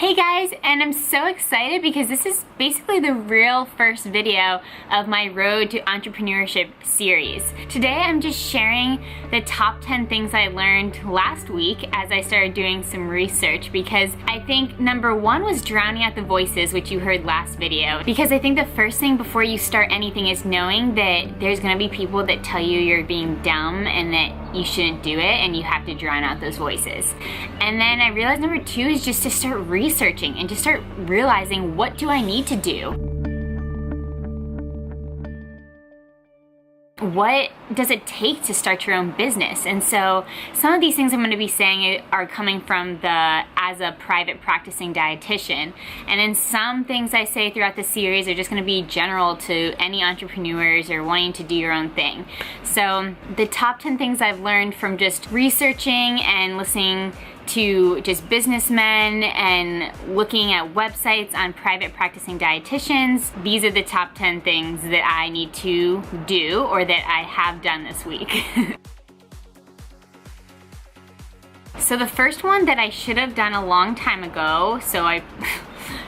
Hey guys, and I'm so excited because this is basically the real first video of my Road to Entrepreneurship series. Today I'm just sharing the top 10 things I learned last week as I started doing some research, because I think number one was drowning out the voices, which you heard last video. Because I think the first thing before you start anything is knowing that there's gonna be people that tell you you're being dumb and that you shouldn't do it, and you have to drown out those voices. And then I realized number two is just to start researching and to start realizing, what do I need to do? What does it take to start your own business? And so some of these things I'm going to be saying are coming from as a private practicing dietitian, and then some things I say throughout the series are just going to be general to any entrepreneurs or wanting to do your own thing. So the top 10 things I've learned from just researching and listening to just businessmen and looking at websites on private practicing dietitians. These are the top 10 things that I need to do or that I have done this week. So the first one that I should have done a long time ago, so I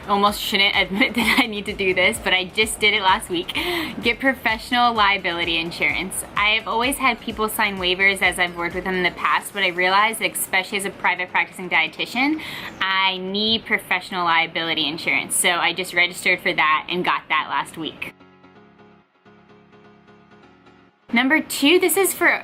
almost shouldn't admit that I need to do this, but I just did it last week. Get professional liability insurance. I've always had people sign waivers as I've worked with them in the past, but I realized that especially as a private practicing dietitian, I need professional liability insurance. So I just registered for that and got that last week. Number two, this is for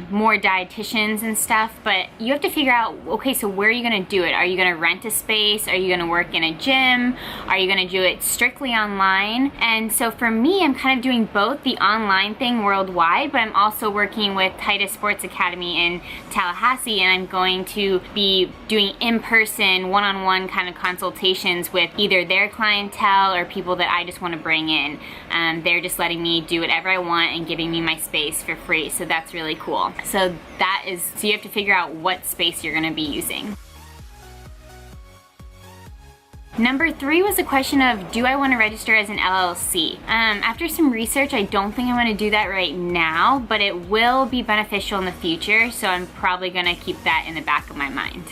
more dietitians and stuff, but you have to figure out, okay, so where are you gonna do it? Are you gonna rent a space? Are you gonna work in a gym? Are you gonna do it strictly online? And so for me, I'm kind of doing both the online thing worldwide, but I'm also working with Titus Sports Academy in Tallahassee, and I'm going to be doing in-person, one-on-one kind of consultations with either their clientele or people that I just wanna bring in. They're just letting me do whatever I want and giving me my space for free, so that's really cool. So you have to figure out what space you're gonna be using. Number three was a question of, do I want to register as an LLC? After some research, I don't think I'm going to do that right now, but it will be beneficial in the future, so I'm probably going to keep that in the back of my mind.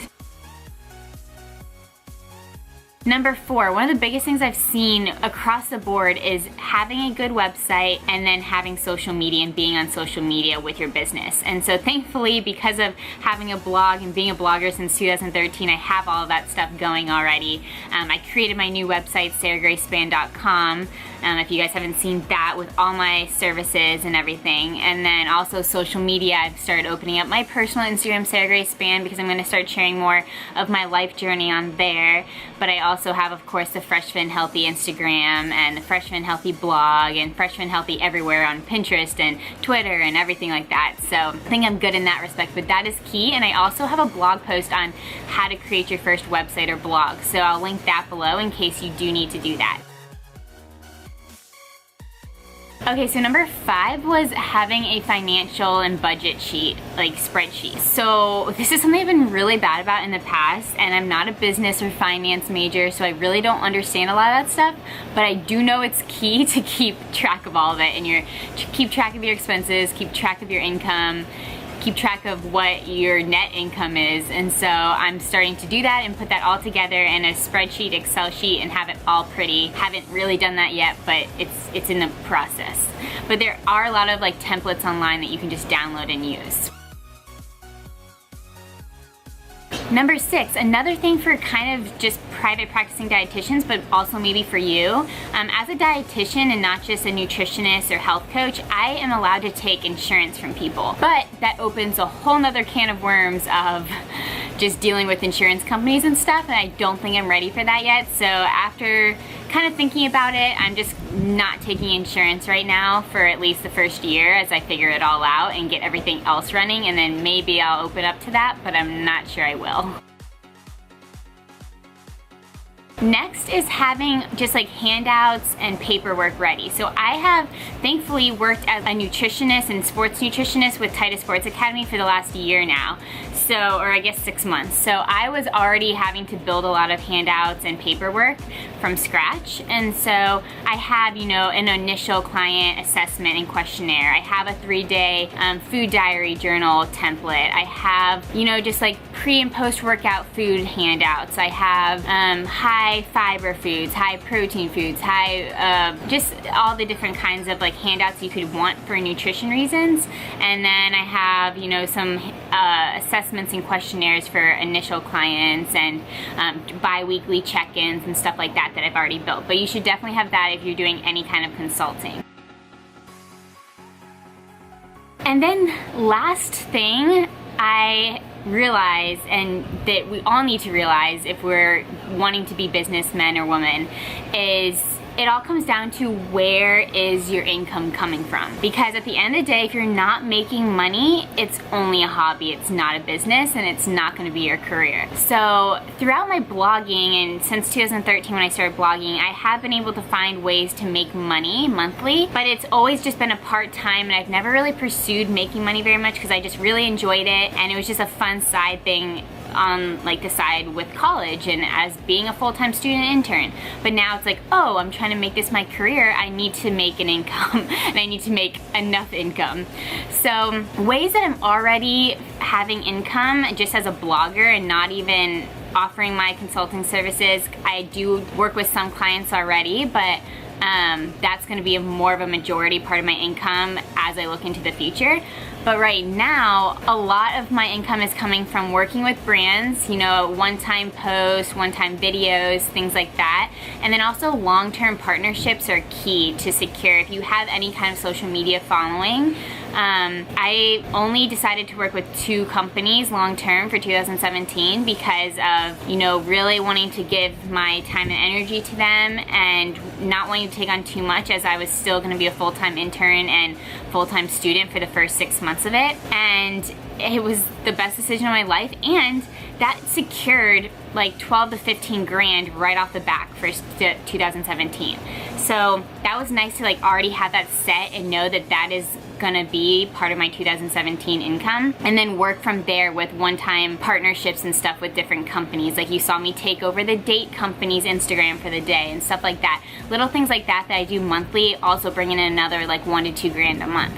Number four, one of the biggest things I've seen across the board is having a good website and then having social media and being on social media with your business. And so thankfully, because of having a blog and being a blogger since 2013, I have all of that stuff going already. I created my new website, SarahGraceSpan.com. If you guys haven't seen that, with all my services and everything. And then also social media, I've started opening up my personal Instagram, Sarah Grace Span, because I'm going to start sharing more of my life journey on there. But I also have, of course, the Fresh Fit Healthy Instagram and the Fresh Fit Healthy blog and Fresh Fit Healthy everywhere on Pinterest and Twitter and everything like that. So I think I'm good in that respect, but that is key. And I also have a blog post on how to create your first website or blog. So I'll link that below in case you do need to do that. Okay, so number five was having a financial and budget sheet, like spreadsheet. So this is something I've been really bad about in the past, and I'm not a business or finance major, so I really don't understand a lot of that stuff, but I do know it's key to keep track of all of it, and keep track of your expenses, keep track of your income, keep track of what your net income is. And so I'm starting to do that and put that all together in a spreadsheet, Excel sheet, and have it all pretty. Haven't really done that yet, but it's in the process. But there are a lot of like templates online that you can just download and use. Number six, another thing for kind of just private practicing dietitians, but also maybe for you. As a dietitian and not just a nutritionist or health coach, I am allowed to take insurance from people. But that opens a whole nother can of worms of just dealing with insurance companies and stuff, and I don't think I'm ready for that yet. So after kind of thinking about it, I'm just not taking insurance right now for at least the first year as I figure it all out and get everything else running, and then maybe I'll open up to that, but I'm not sure I will. Next is having just like handouts and paperwork ready. So I have thankfully worked as a nutritionist and sports nutritionist with Titus Sports Academy for the last year now. So, or I guess 6 months. So I was already having to build a lot of handouts and paperwork from scratch. And so I have, you know, an initial client assessment and questionnaire. I have a 3-day food diary journal template. I have, you know, just like pre and post workout food handouts. I have high fiber foods, high protein foods, just all the different kinds of like handouts you could want for nutrition reasons. And then I have, you know, some assessments and questionnaires for initial clients and bi-weekly check-ins and stuff like that that I've already built. But you should definitely have that if you're doing any kind of consulting. And then last thing I realize, and that we all need to realize if we're wanting to be businessmen or women, is it all comes down to where is your income coming from. Because at the end of the day, if you're not making money, it's only a hobby, it's not a business, and it's not gonna be your career. So throughout my blogging, and since 2013 when I started blogging, I have been able to find ways to make money monthly, but it's always just been a part-time, and I've never really pursued making money very much because I just really enjoyed it, and it was just a fun side thing on like the side with college and as being a full-time student intern. But now it's like, oh, I'm trying to make this my career, I need to make an income and I need to make enough income. So ways that I'm already having income just as a blogger and not even offering my consulting services, I do work with some clients already, but that's going to be more of a majority part of my income as I look into the future. But right now, a lot of my income is coming from working with brands, you know, one-time posts, one-time videos, things like that. And then also long-term partnerships are key to secure. If you have any kind of social media following, I only decided to work with 2 companies long-term for 2017 because of, you know, really wanting to give my time and energy to them and not wanting to take on too much, as I was still going to be a full-time intern and full-time student for the first 6 months of it. And it was the best decision of my life, and that secured like 12 to 15 grand right off the back for 2017. So that was nice to like already have that set and know that that is gonna be part of my 2017 income, and then work from there with one-time partnerships and stuff with different companies. Like you saw me take over the date company's Instagram for the day and stuff like that. Little things like that that I do monthly also bring in another like 1 to 2 grand a month.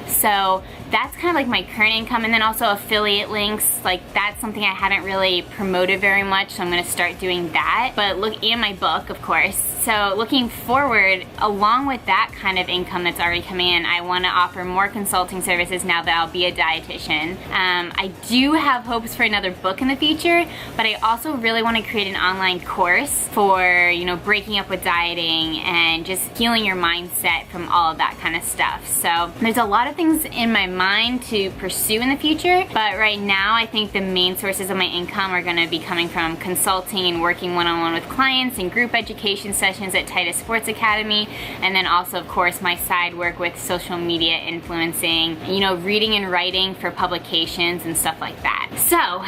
So that's kind of like my current income. And then also affiliate links, like that's something I haven't really promoted very much, so I'm gonna start doing that. But look, and my book, of course. So looking forward, along with that kind of income that's already coming in, I want to offer more consulting services now that I'll be a dietitian. I do have hopes for another book in the future, but I also really want to create an online course for, you know, breaking up with dieting and just healing your mindset from all of that kind of stuff. So there's a lot of things in my mind to pursue in the future, but right now I think the main sources of my income are going to be coming from consulting and working one-on-one with clients and group education sessions at Titus Sports Academy, and then also of course my side work with social media influencing, you know, reading and writing for publications and stuff like that. So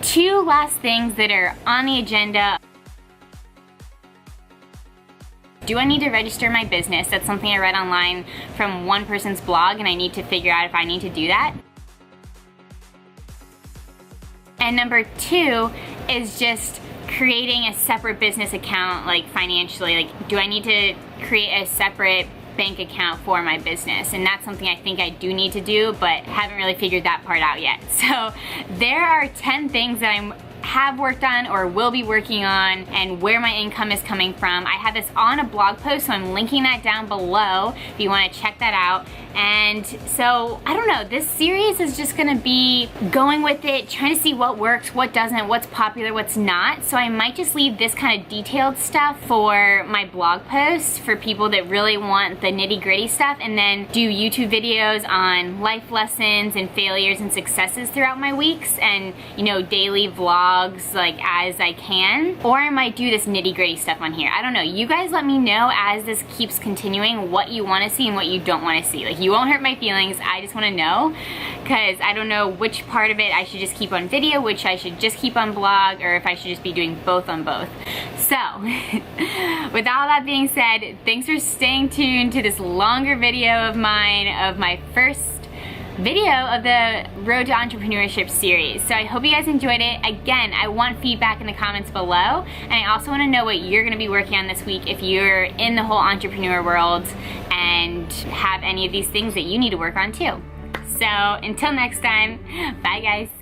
2 last things that are on the agenda. Do I need to register my business? That's something I read online from one person's blog, and I need to figure out if I need to do that. And number 2 is just creating a separate business account, like financially. Like, do I need to create a separate bank account for my business? And that's something I think I do need to do, but haven't really figured that part out yet. So there are 10 things that I have worked on or will be working on, and where my income is coming from. I have this on a blog post, so I'm linking that down below if you want to check that out. And so I don't know, this series is just gonna be going with it, trying to see what works, what doesn't, what's popular, what's not. So I might just leave this kind of detailed stuff for my blog posts for people that really want the nitty-gritty stuff, and then do YouTube videos on life lessons and failures and successes throughout my weeks, and, you know, daily vlogs like as I can. Or I might do this nitty-gritty stuff on here. I don't know. You guys let me know as this keeps continuing what you want to see and what you don't want to see. Like, you won't hurt my feelings. I just want to know, because I don't know which part of it I should just keep on video, which I should just keep on blog, or if I should just be doing both on both. So, with all that being said, thanks for staying tuned to this longer video of mine, of my first video of the Road to Entrepreneurship series. So I hope you guys enjoyed it. Again, I want feedback in the comments below, and I also want to know what you're going to be working on this week if you're in the whole entrepreneur world and have any of these things that you need to work on too. So until next time, bye guys.